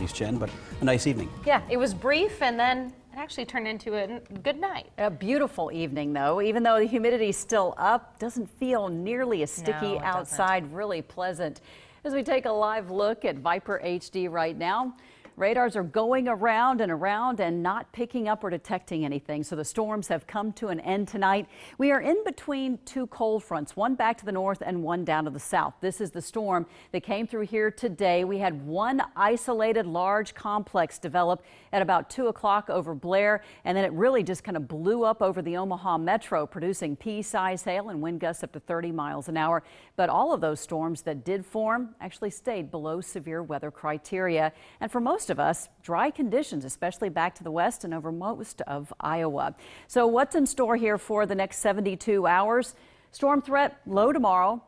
60s, Jen, but a nice evening. Yeah, it was brief and then it actually turned into a good night. A beautiful evening, though. Even though the humidity's still up, doesn't feel nearly as sticky outside. Really pleasant. As we take a live look at Viper HD right now, radars are going around and not picking up or detecting anything. So the storms have come to an end tonight. We are in between two cold fronts, one back to the north and one down to the south. This is the storm that came through here today. We had one isolated large complex develop at about 2 o'clock over Blair, and then it really just kind of blew up over the Omaha metro, producing pea-sized hail and wind gusts up to 30 miles an hour. But all of those storms that did form actually stayed below severe weather criteria. And for most of us, dry conditions, especially back to the west and over most of Iowa. So what's in store here for the next 72 hours? Storm threat low tomorrow.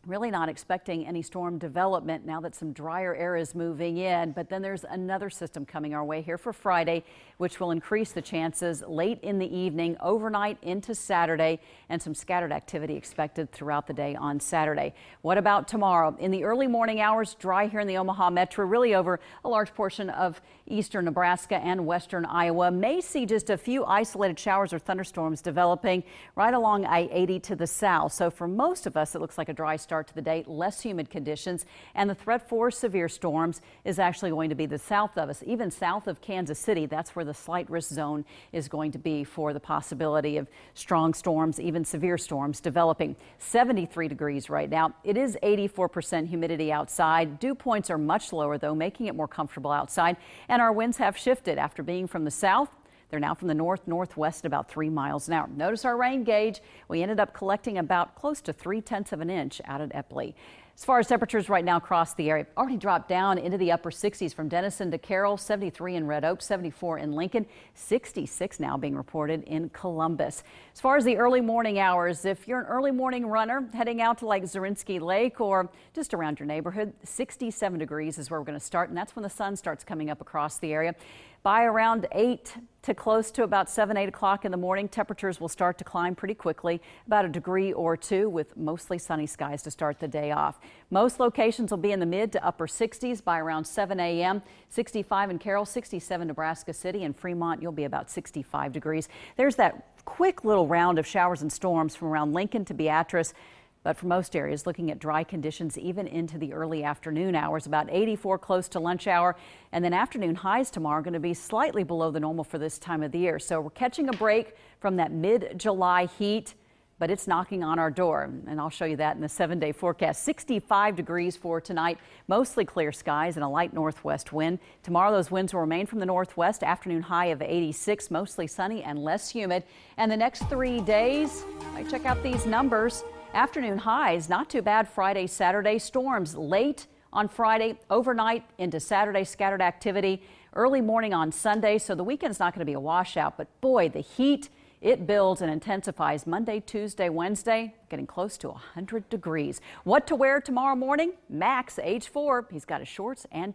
Really not expecting any storm development now that some drier air is moving in. But then there's another system coming our way here for Friday, which will increase the chances late in the evening, overnight into Saturday, and some scattered activity expected throughout the day on Saturday. What about tomorrow? In the early morning hours, dry here in the Omaha metro, really over a large portion of eastern Nebraska and western Iowa. May see just a few isolated showers or thunderstorms developing right along I-80 to the south. So for most of us, it looks like a dry start to the day, less humid conditions, and the threat for severe storms is actually going to be the south of us, even south of Kansas City. That's where the slight risk zone is going to be for the possibility of strong storms, even severe storms developing. 73 degrees right now. It is 84% humidity outside. Dew points are much lower, though, making it more comfortable outside. And our winds have shifted after being from the south. They're now from the north-northwest about 3 miles an hour. Notice our rain gauge. We ended up collecting about close to 3/10 of an inch out at Epley. As far as temperatures right now across the area, already dropped down into the upper 60s from Denison to Carroll, 73 in Red Oak, 74 in Lincoln, 66 now being reported in Columbus. As far as the early morning hours, if you're an early morning runner heading out to like Zarinsky Lake or just around your neighborhood, 67 degrees is where we're going to start, and that's when the sun starts coming up across the area. By around 8 to close to about 7, 8 o'clock in the morning, temperatures will start to climb pretty quickly, about a degree or two, with mostly sunny skies to start the day off. Most locations will be in the mid to upper 60s by around 7 a.m. 65 in Carroll, 67 Nebraska City, and Fremont, you'll be about 65 degrees. There's that quick little round of showers and storms from around Lincoln to Beatrice. But for most areas, looking at dry conditions even into the early afternoon hours, about 84 close to lunch hour. And then afternoon highs tomorrow are going to be slightly below the normal for this time of the year. So we're catching a break from that mid-July heat, but it's knocking on our door. And I'll show you that in the 7-day forecast. 65 degrees for tonight, mostly clear skies and a light northwest wind. Tomorrow, those winds will remain from the northwest. Afternoon high of 86, mostly sunny and less humid. And the next 3 days, check out these numbers. Afternoon highs, not too bad Friday, Saturday. Storms late on Friday, overnight into Saturday, scattered activity. Early morning on Sunday, so the weekend's not going to be a washout. But boy, the heat, it builds and intensifies Monday, Tuesday, Wednesday, getting close to 100 degrees. What to wear tomorrow morning? Max, age 4. He's got his shorts and